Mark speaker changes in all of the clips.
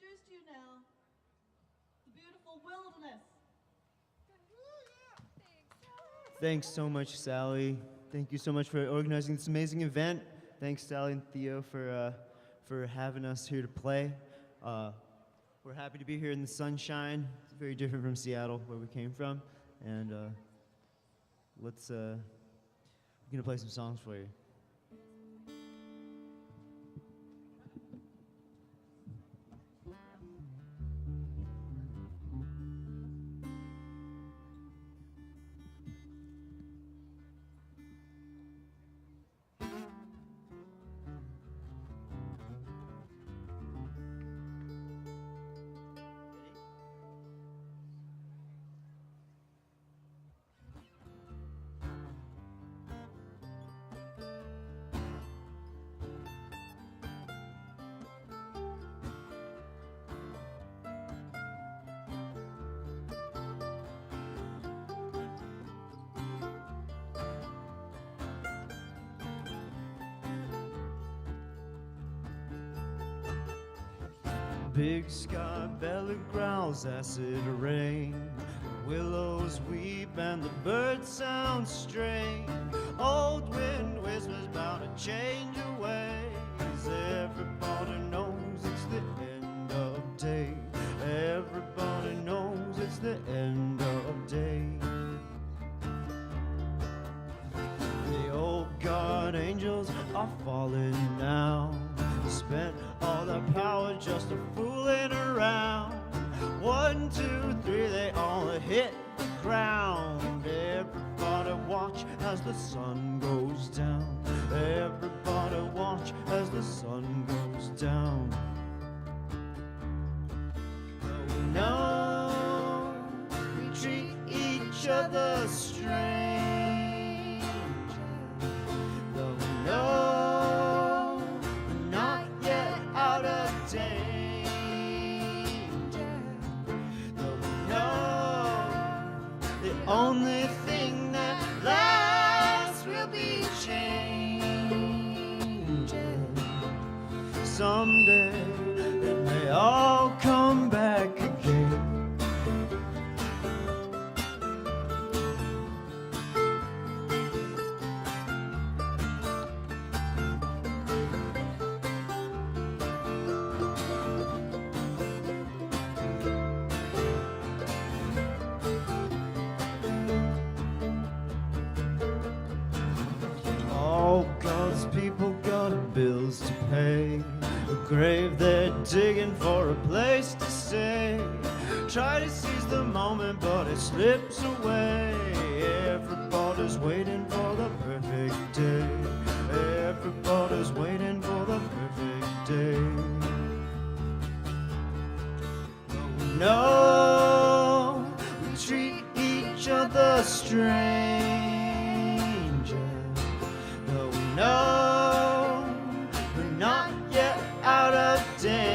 Speaker 1: introduce to you now the beautiful Wyldernesse.
Speaker 2: Thanks so much, Sally. Thank you so much for organizing this amazing event. Thanks, Sally and Theo, for having us here to play. We're happy to be here in the sunshine. It's very different from Seattle, where we came from. And we're gonna play some songs for you. Big sky belly growls acid rain. Willows weep and the birds sound strange. Old wind whispers about a change of ways. Everybody knows it's the end of day. Everybody knows it's the end of day. The old guard angels are falling now. Spent all their power just a fooling around. 1, 2, 3, they all hit the ground. Everybody watch as the sun goes down. Everybody watch as the sun goes down. No, we treat each other strange. Though we know we're not yet out of danger. Though we know the only thing that lasts will be change. Someday it may all come back again. All God's people got bills to pay. A grave they're digging for a place to stay. Try to seize the moment, but it slips away. Everybody's waiting for the perfect day. Everybody's waiting for the perfect day. No, we treat each other strange. Though we know we're not yet out of danger.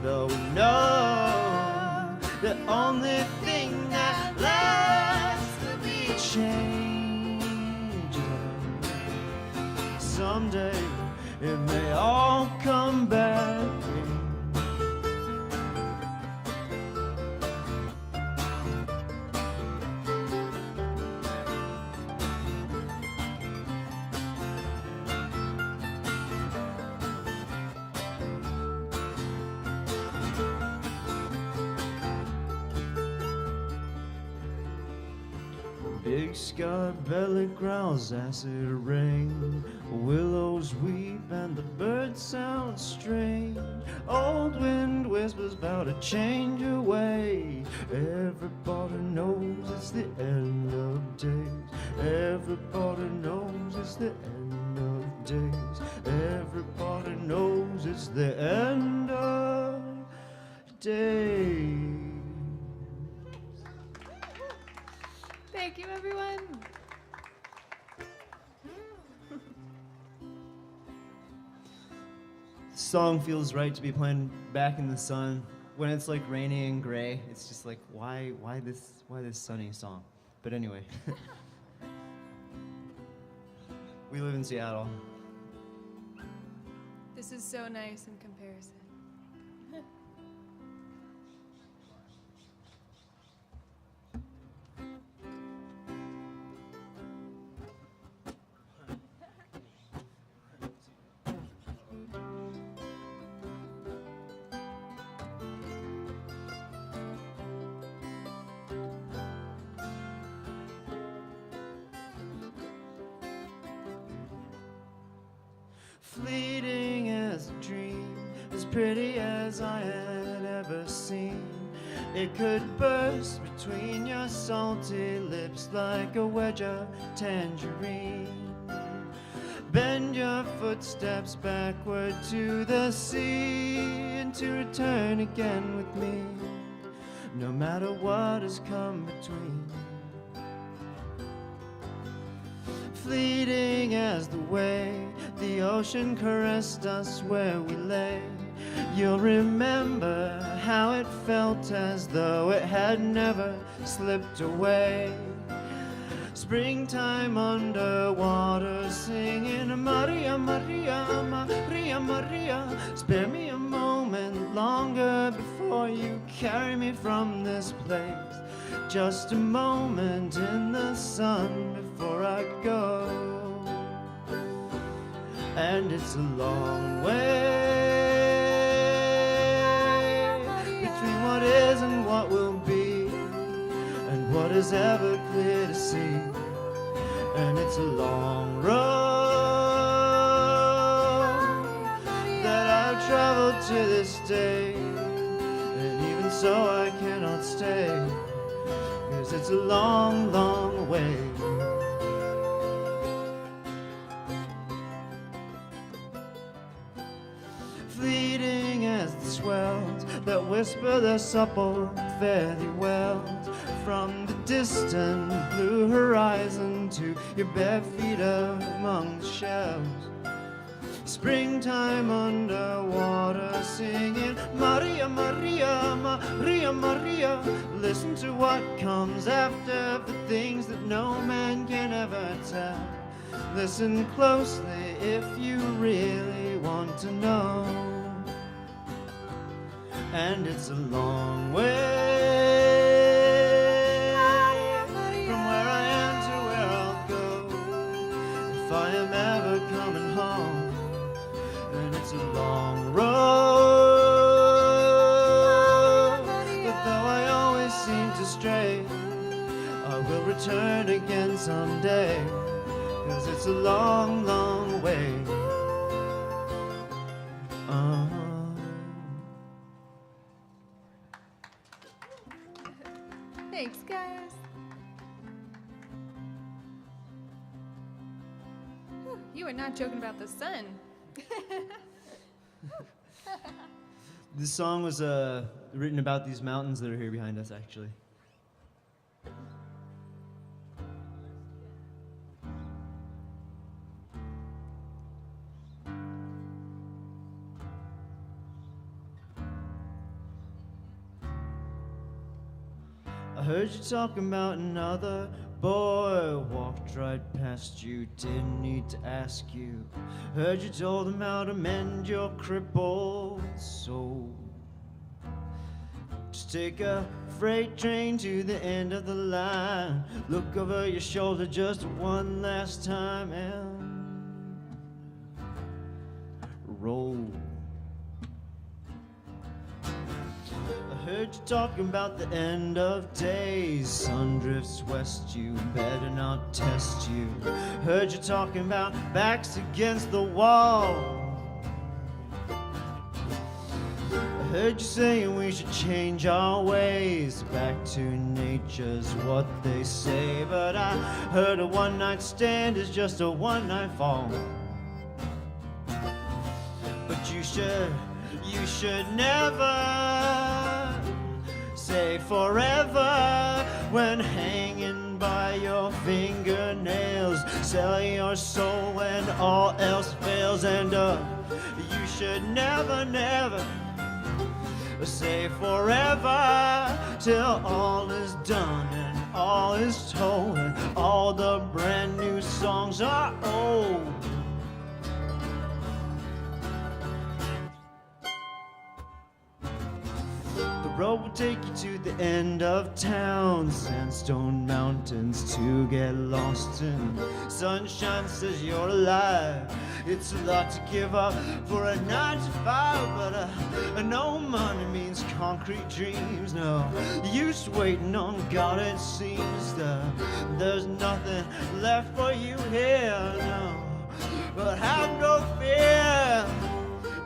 Speaker 2: Though we know the only thing that lasts will be change. Someday it may all come back. Big sky belly growls acid rain. Willows weep and the birds sound strange. Old wind whispers about a change away. Everybody knows it's the end of days. Everybody knows it's the end of days. Everybody knows it's the end of days.
Speaker 3: Thank you, everyone.
Speaker 2: The song feels right to be playing back in the sun. When it's like rainy and gray, it's just like, why this sunny song? But anyway, we live in Seattle.
Speaker 3: The This is so nice in comparison.
Speaker 2: Fleeting as a dream, as pretty as I had ever seen. It could burst between your salty lips like a wedge of tangerine. Bend your footsteps backward to the sea and to return again with me, no matter what has come between. Fleeting as the way the ocean caressed us where we lay, you'll remember how it felt as though it had never slipped away. Springtime underwater singing Maria, Maria, Maria, Maria. Spare me a moment longer before you carry me from this place. Just a moment in the sun before I go. And it's a long way between what is and what will be, and what is ever clear to see. And it's a long road that I've traveled to this day, and even so I cannot stay, 'cause it's a long, long way. Fleeting as the swells that whisper their supple fare-thee wells from the distant blue horizon to your bare feet among the shells. Springtime underwater singing Maria, Maria, Maria, Maria. Listen to what comes after, the things that no man can ever tell. Listen closely if you really want to know. And it's a long way from where I am to where I'll go, if I am ever coming home. And it's a long road that though I always seem to stray, I will return again someday, 'cause it's a long, long way.
Speaker 3: Thanks, guys. Whew, you are not joking about the sun.
Speaker 2: This song was written about these mountains that are here behind us, actually. I heard you talking about another boy, walked right past you, didn't need to ask you. Heard you told him how to mend your crippled soul. Just take a freight train to the end of the line, look over your shoulder just one last time and roll. Heard you talking about the end of days. Sun drifts west, you better not test you. Heard you talking about backs against the wall. I heard you saying we should change our ways. Back to nature's what they say. But I heard a one-night stand is just a one-night fall. But you should never say forever when hanging by your fingernails. Sell your soul when all else fails, and you should never, never say forever till all is done and all is told and all the brand new songs are old. road will take you to the end of town. Sandstone mountains to get lost in. Sunshine says you're alive. It's a lot to give up for a 9 to 5, but no money means concrete dreams. No use waiting on God, it seems that there's nothing left for you here. No, but have no fear.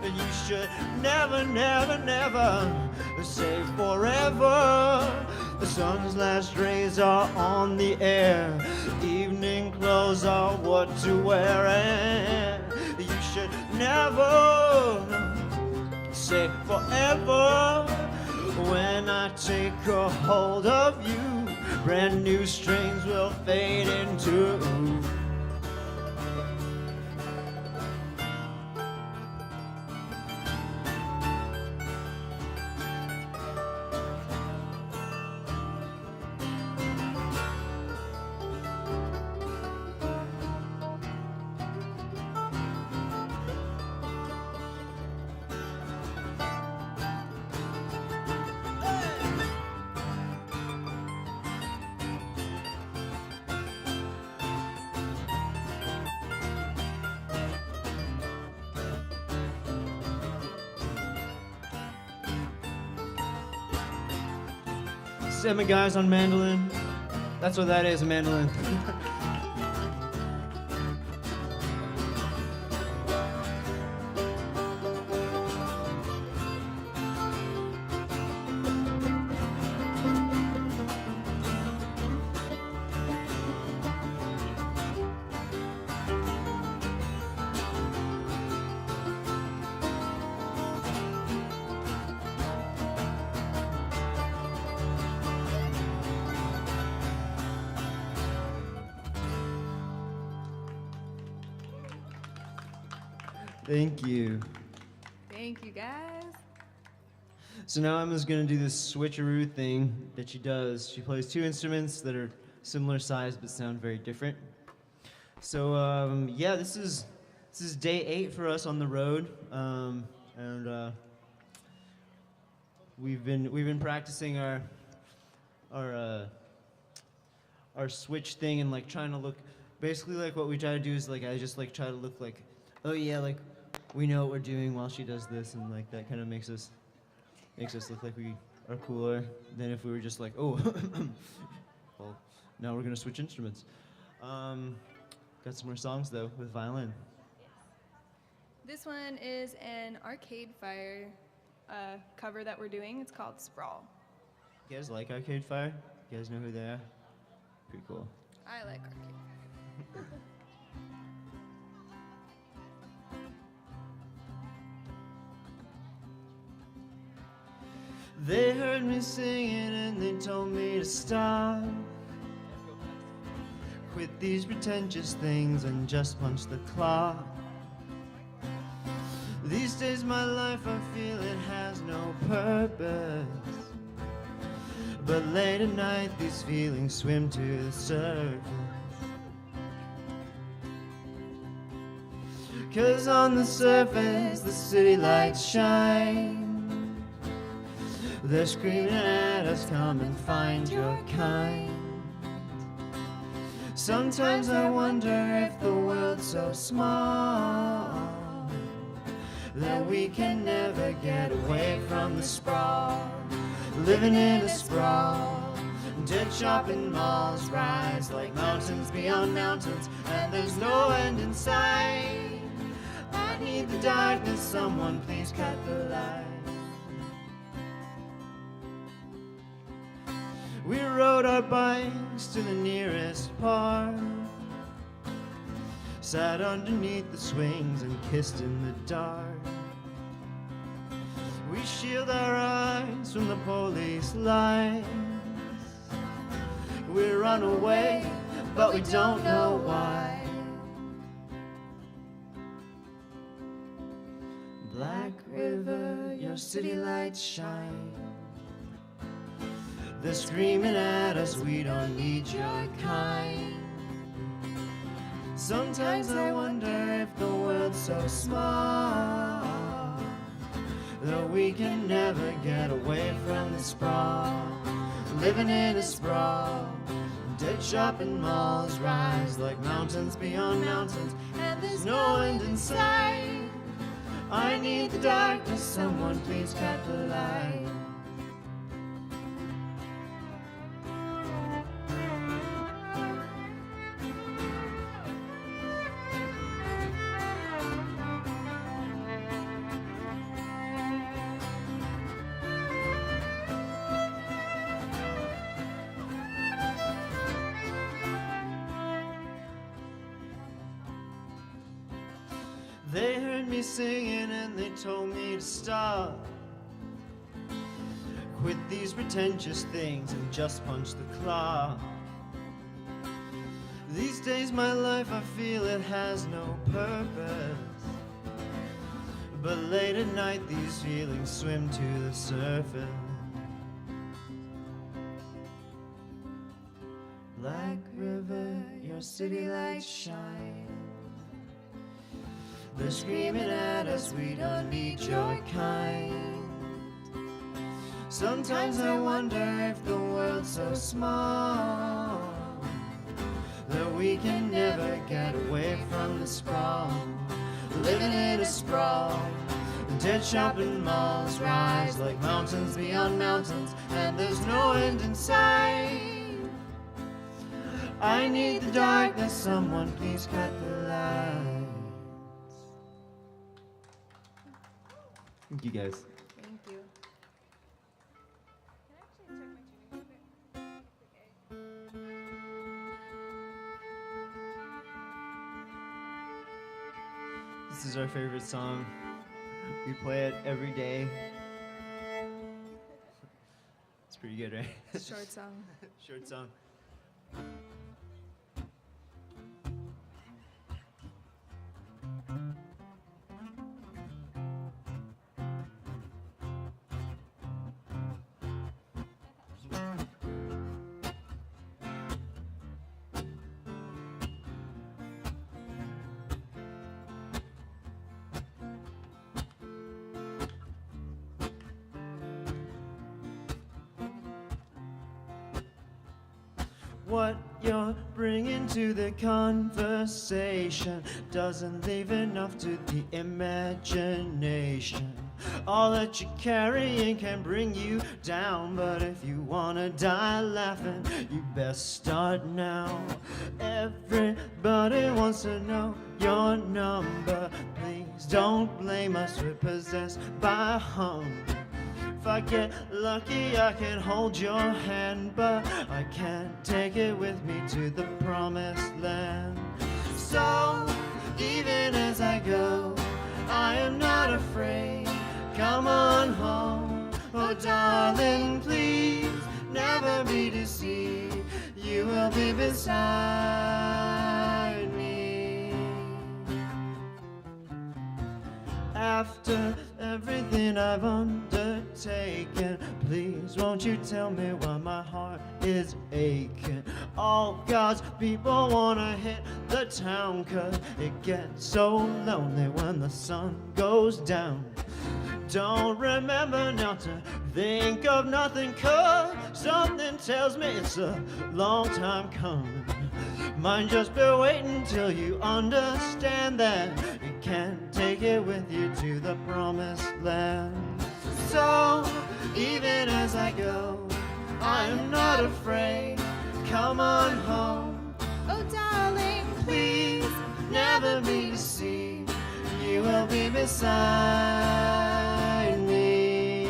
Speaker 2: You should never, never, never say forever. The sun's last rays are on the air. Evening clothes are what to wear, and you should never say forever. When I take a hold of you, brand new strings will fade into. Seven guys on mandolin. That's what that is, a mandolin. Thank you.
Speaker 3: Thank you, guys.
Speaker 2: So now Emma's gonna do this switcheroo thing that she does. She plays two instruments that are similar size but sound very different. So yeah, this is day 8 for us on the road, and we've been practicing our switch thing and like trying to look. Basically, like what we try to do is like I just like try to look like, oh yeah, like we know what we're doing while she does this, and like that kind of makes us look like we are cooler than if we were just like, oh, well, now we're gonna switch instruments. Got some more songs though with violin.
Speaker 3: This one is an Arcade Fire cover that we're doing. It's called Sprawl.
Speaker 2: You guys like Arcade Fire? You guys know who they are? Pretty cool.
Speaker 3: I like Arcade Fire.
Speaker 2: They heard me singing and they told me to stop. Quit these pretentious things and just punch the clock. These days my life I feel it has no purpose, but late at night these feelings swim to the surface. 'Cause on the surface the city lights shine. They're screaming at us, come and find your kind. Sometimes I wonder if the world's so small that we can never get away from the sprawl. Living in a sprawl, dead shopping malls rise like mountains beyond mountains, and there's no end in sight. I need the darkness, someone please cut the light. We rode our bikes to the nearest park, sat underneath the swings and kissed in the dark. We shield our eyes from the police lights. We run away, but we don't know why. Black River, your city lights shine. They're screaming at us, we don't need your kind. Sometimes I wonder if the world's so small that we can never get away from the sprawl. Living in a sprawl. Dead shopping malls rise like mountains beyond mountains, and there's no end in sight. I need the darkness, someone please cut the light. They heard me singing and they told me to stop. Quit these pretentious things and just punch the clock. These days my life, I feel it has no purpose. But late at night these feelings swim to the surface. Black River, your city lights shine. They're screaming at us, we don't need your kind. Sometimes I wonder if the world's so small that we can never get away from the sprawl. Living in a sprawl. Dead shopping malls rise like mountains beyond mountains, and there's no end in sight. I need the darkness, someone please cut the light. Thank you guys.
Speaker 3: Thank you. Can I actually check my tuning real quick?
Speaker 2: This is our favorite song. We play it every day. It's pretty good, right?
Speaker 3: Short song.
Speaker 2: Short song. What you're bringing to the conversation doesn't leave enough to the imagination. All that you're carrying can bring you down, but if you wanna die laughing, you best start now. Everybody wants to know your number. Please don't blame us, we're possessed by hunger. If I get lucky, I can hold your hand, but I can't take it with me to the promised land. So, even as I go, I am not afraid. Come on home, oh darling, please never be deceived. You will be beside me. After everything I've undertaken, please won't you tell me why my heart is aching? All God's people wanna hit the town, 'cause it gets so lonely when the sun goes down. Don't remember now to think of nothing, 'cause something tells me it's a long time coming. Might just be waiting till you understand that you can't take it with you to the promised land. So, even as I go, I am not afraid. Come on home, oh darling, please never be deceived. You will be beside me.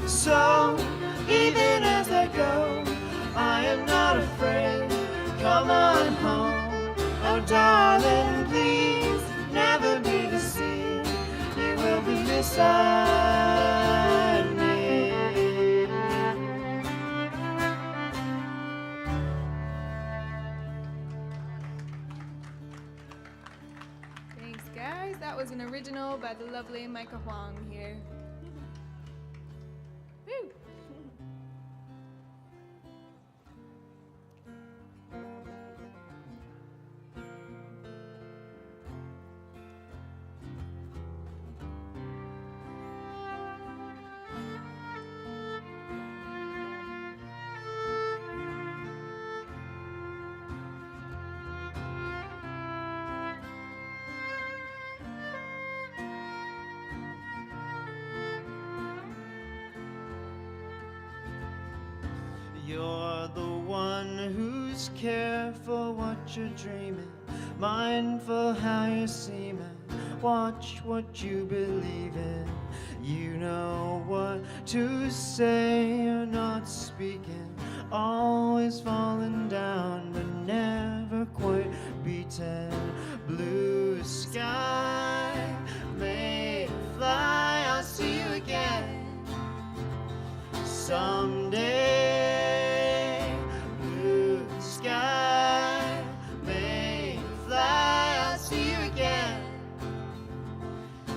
Speaker 2: So, even as I go, I am not afraid. Come on home, oh darling, please never be deceived. You will be beside me.
Speaker 3: Thanks, guys. That was an original by the lovely Micah Huang here. Woo!
Speaker 2: You're the one who's careful what you're dreaming, mindful how you're seeming, watch what you believe in. You know what to say, you're not speaking, always falling down but never quite beaten. Blue sky, may fly, I'll see you again someday.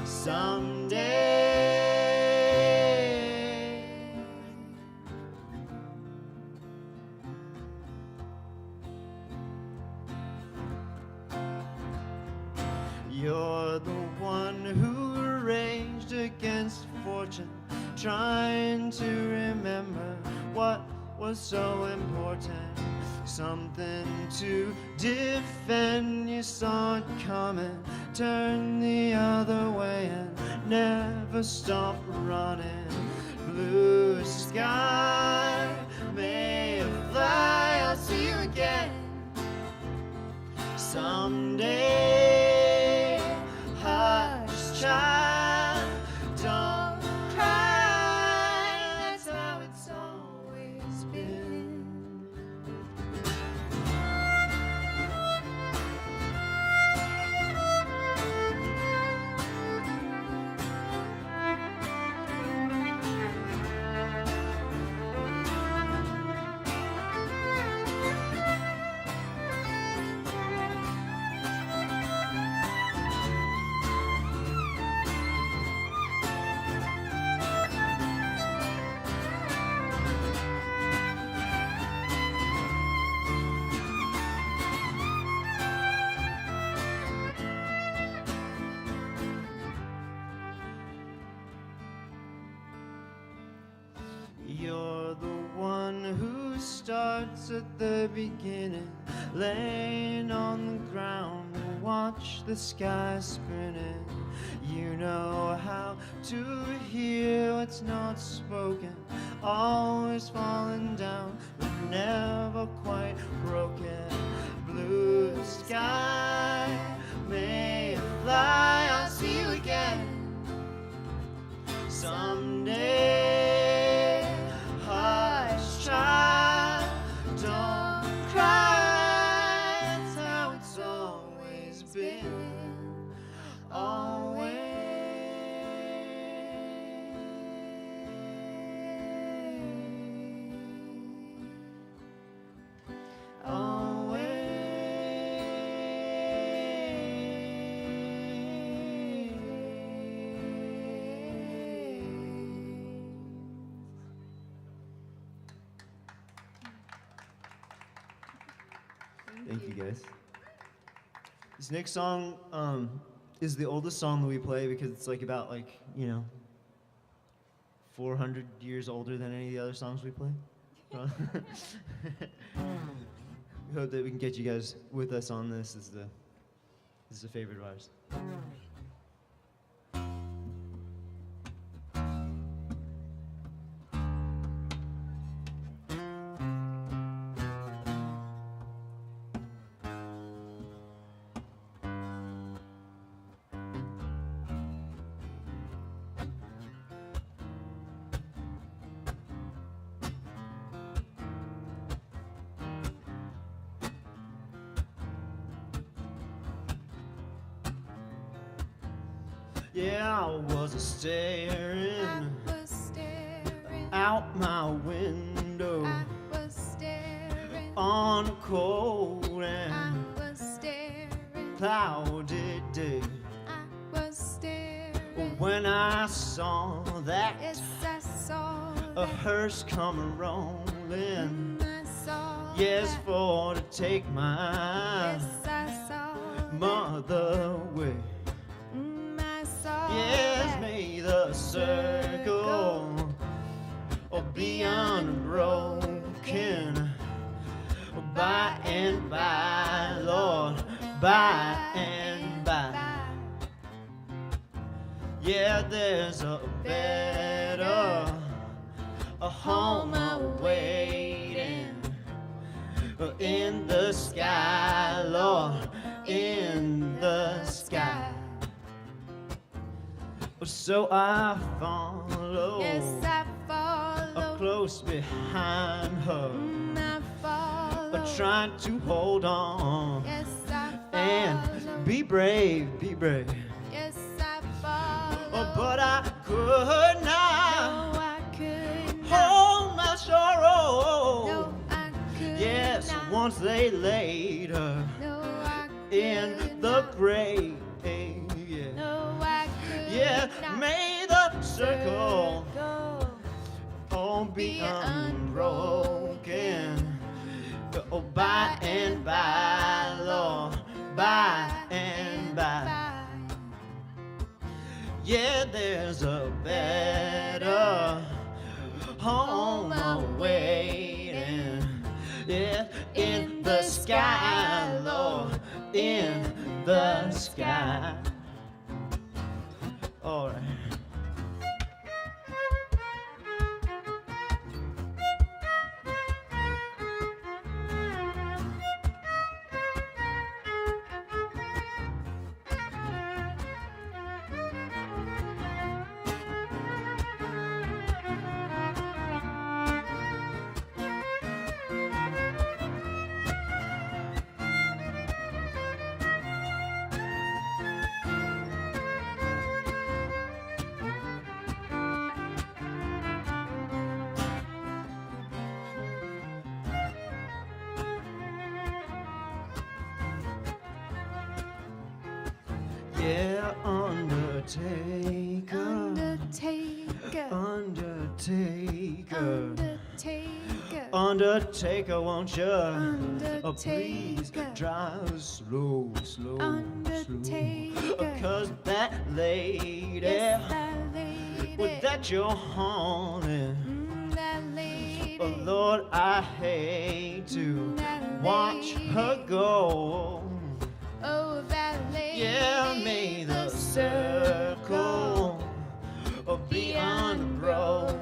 Speaker 2: Someday. You're the one who raged against fortune, trying to remember what was so important. Something to defend, you saw it coming, turn the other way and never stop running. Blue sky, may it fly, I'll see you again someday. Hush, child, don't cry, that's how it's always been. You're the one who starts at the beginning, laying on the ground, watch the sky spinning. You know how to hear what's not spoken, always falling down, but never quite broken. Blue sky, may it fly, I'll see you again someday. Hush, child, don't cry, that's how it's always been, always. Thank you, guys. This next song is the oldest song that we play because it's like about 400 years older than any of the other songs we play. We hope that we can get you guys with us on this. This is a favorite of ours. Yeah, I was staring out my window on a cold and cloudy day. when I saw that
Speaker 3: Yes, I saw
Speaker 2: a
Speaker 3: that.
Speaker 2: hearse come rolling.
Speaker 3: I saw
Speaker 2: Yes,
Speaker 3: that.
Speaker 2: for to take my
Speaker 3: Yes, I saw
Speaker 2: mother away.
Speaker 3: that. I saw
Speaker 2: Yes,
Speaker 3: that.
Speaker 2: may the circle be unbroken by and by, Lord, by and by. Yeah, there's a better a home awaiting in the sky, Lord, in the sky. So I follow,
Speaker 3: Yes, I follow.
Speaker 2: close behind her,
Speaker 3: I follow.
Speaker 2: trying to hold on
Speaker 3: Yes, I follow.
Speaker 2: and be brave, be brave.
Speaker 3: Yes, I follow.
Speaker 2: But I could not
Speaker 3: No, I could not.
Speaker 2: hold my sorrow.
Speaker 3: No, I could
Speaker 2: Yes,
Speaker 3: not.
Speaker 2: once they laid her
Speaker 3: No, I
Speaker 2: in
Speaker 3: could
Speaker 2: the
Speaker 3: not.
Speaker 2: grave. Yeah,
Speaker 3: No, I could
Speaker 2: yeah,
Speaker 3: not.
Speaker 2: may the circle
Speaker 3: Circle
Speaker 2: be
Speaker 3: be
Speaker 2: unbroken. Oh, by and by, Lord, by and by. Yeah, there's a better home awaiting. Yeah, in the sky, Lord, in the sky. All right. Yeah, Undertaker,
Speaker 3: Undertaker.
Speaker 2: Undertaker,
Speaker 3: Undertaker.
Speaker 2: Undertaker, won't you? Please
Speaker 3: Undertaker.
Speaker 2: drive slow, slow, slow.
Speaker 3: Undertaker.
Speaker 2: Cause that lady
Speaker 3: Yes, that lady.
Speaker 2: that you're haunting,
Speaker 3: That lady.
Speaker 2: oh Lord, I hate to
Speaker 3: That
Speaker 2: watch her
Speaker 3: lady.
Speaker 2: go.
Speaker 3: Oh, that lady.
Speaker 2: Yeah, may the circle be unbroken.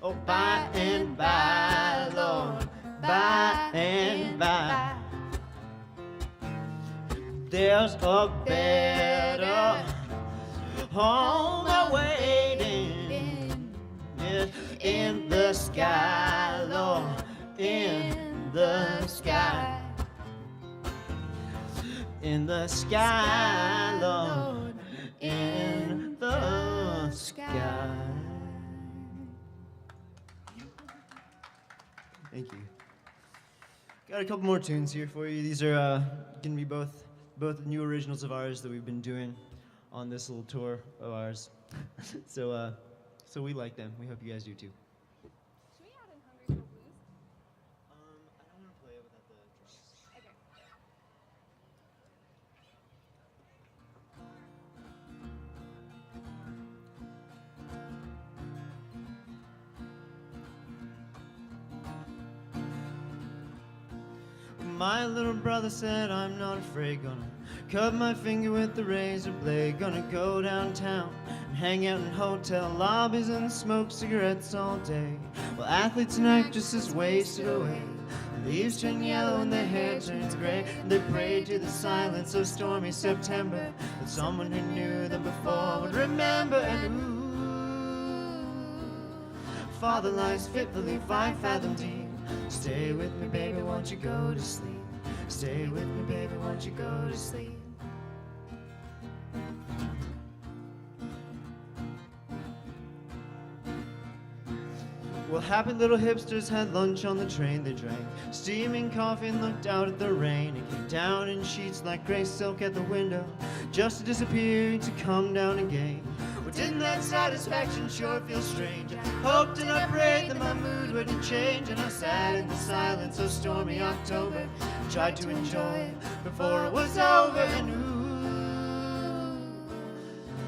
Speaker 2: Oh, by and by, Lord, by and by. There's a better home awaiting. Yes, in the sky, Lord, in the sky. In the sky, Lord, in the sky. Thank you. Got a couple more tunes here for you. These are gonna be both new originals of ours that we've been doing on this little tour of ours. So we like them. We hope you guys do too.
Speaker 3: Should we add in Hungry for Blues?
Speaker 2: I don't want to play it without the drums.
Speaker 3: Okay.
Speaker 2: My little brother said, I'm not afraid, gonna cut my finger with the razor blade, gonna go downtown and hang out in hotel lobbies and smoke cigarettes all day. Well, athletes and actresses wasted away, leaves turn yellow and their hair turns gray, and they prayed to the silence of stormy September that someone who knew them before would remember. And ooh, Father lies fitfully 5 fathom deep. Stay with me, baby, won't you go to sleep? Stay with me, baby, won't you go to sleep? Well, happy little hipsters had lunch on the train. They drank steaming coffee and looked out at the rain. It came down in sheets like gray silk at the window. just to disappear, to come down again. Well, didn't that satisfaction sure feel strange? I hoped and I prayed that my mood wouldn't change, and I sat in the silence of stormy October, tried to enjoy it before it was over. And ooh,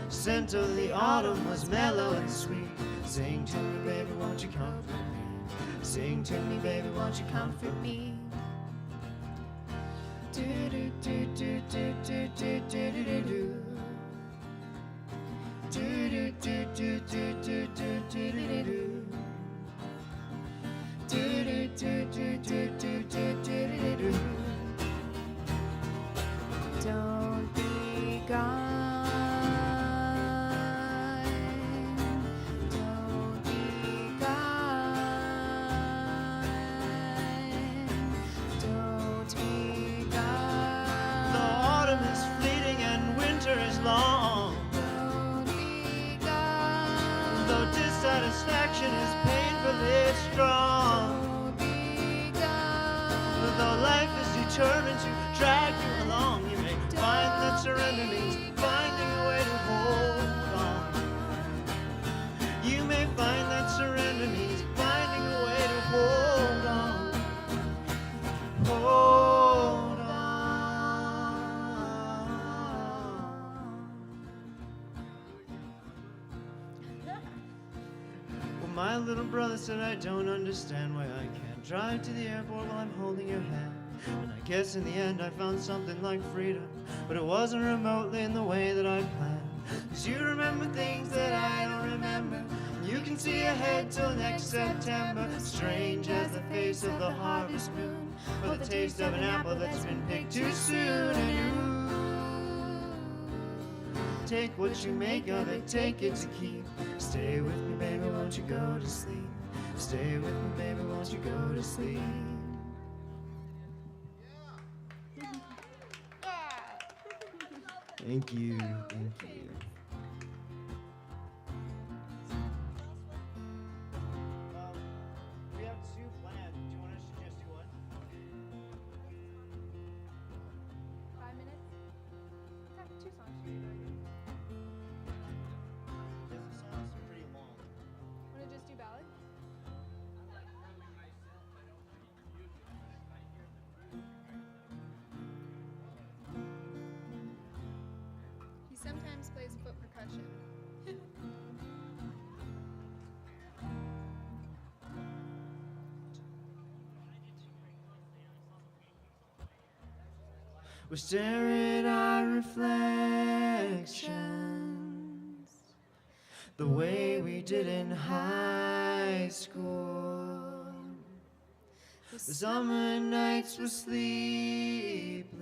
Speaker 2: scent of the autumn was mellow and sweet. Sing to me, baby, won't you comfort me? Sing to me, baby, won't you comfort me? Do do do do do do do do do do do. Do do do do do do do do do do. Do do do do do do do do do.
Speaker 3: Don't be gone. Don't be gone. Don't be gone.
Speaker 2: The autumn is fleeting and winter is long.
Speaker 3: Don't be gone.
Speaker 2: Though dissatisfaction is painfully strong.
Speaker 3: Don't be gone.
Speaker 2: Though life is determined to drag you along, you may find that surrender means finding a way to hold on. You may find that surrender means finding a way to hold on. Hold on. Well, my little brother said, I don't understand why I can't drive to the airport while I'm holding your hand. And I guess in the end I found something like freedom, but it wasn't remotely in the way that I planned. 'Cause you remember things that I don't remember, and you can see ahead till next September. Strange as the face of the harvest moon, or the taste of an apple that's been picked too soon. And you take what you make of it, take it to keep. Stay with me, baby, won't you go to sleep? Stay with me, baby, won't you go to sleep? Thank you, thank you. We have two planned. Do you want us to just do one?
Speaker 3: 5 minutes? Have 2 songs for you, baby.
Speaker 2: Because the songs are pretty long.
Speaker 3: Want to just do ballad? He sometimes plays foot percussion.
Speaker 2: We stare at our reflections the way we did in high school. The summer nights were sleepless.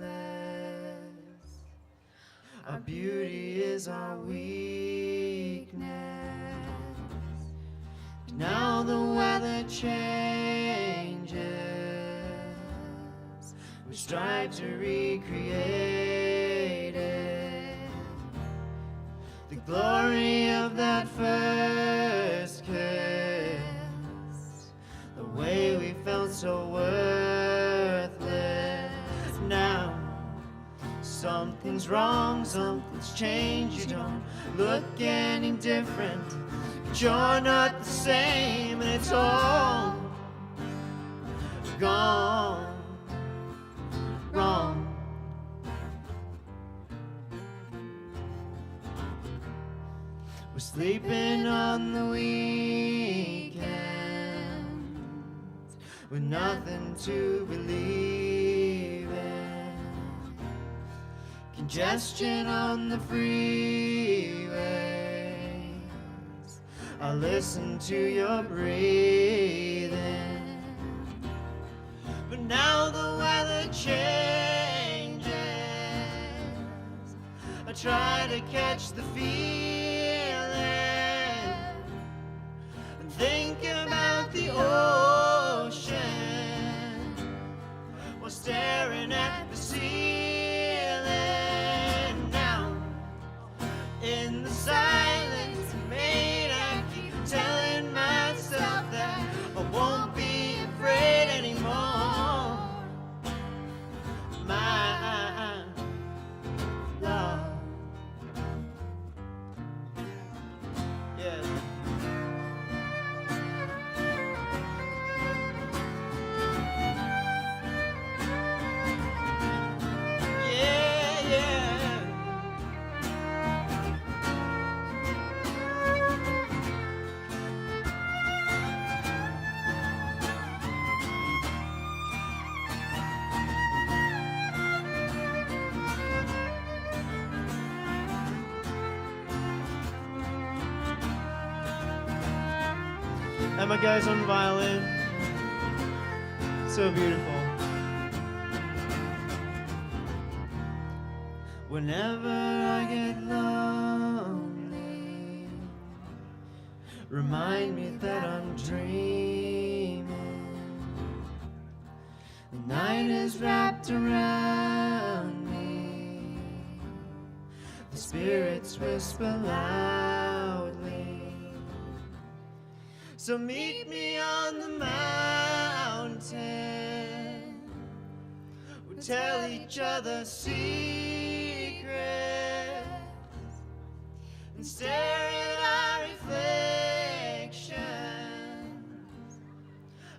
Speaker 2: Our beauty is our weakness. Now the weather changes. We strive to recreate it. The glory of that first kiss. The way we felt so worthless. Now something's wrong, something's changed. You don't look any different, but you're not the same, and it's all gone wrong. We're sleeping on the weekends with nothing to believe in. Congestion on the freeways. I listen to your breathing. But now the weather changes. I try to catch the feeling and think about the ocean while staring at the ceiling. Now, in the silence made, I keep telling myself that I won't be afraid anymore. My love. and my guys on violin. So beautiful. Whenever I get lonely, remind me that I'm dreaming. The night is wrapped around me. The spirits whisper loudly. So meet me on the mountain. We'll tell each other secrets and stare at our reflections.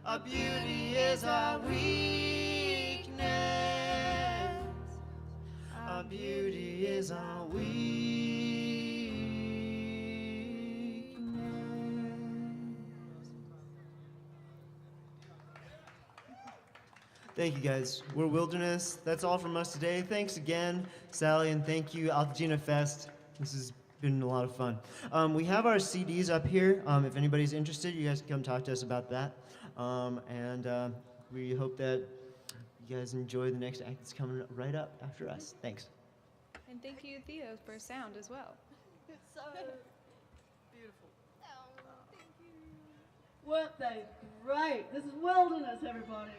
Speaker 2: Our beauty is our weakness. Our beauty is our weakness. Thank you guys. We're Wyldernesse. That's all from us today. Thanks again, Sally, and thank you, Altadena Fest. This has been a lot of fun. We have our CDs up here. If anybody's interested, you guys can come talk to us about that. We hope that you guys enjoy the next act that's coming right up after us. Thanks.
Speaker 3: And thank you, Theo, for sound as well.
Speaker 1: So beautiful. Weren't they great? This is Wyldernesse, everybody.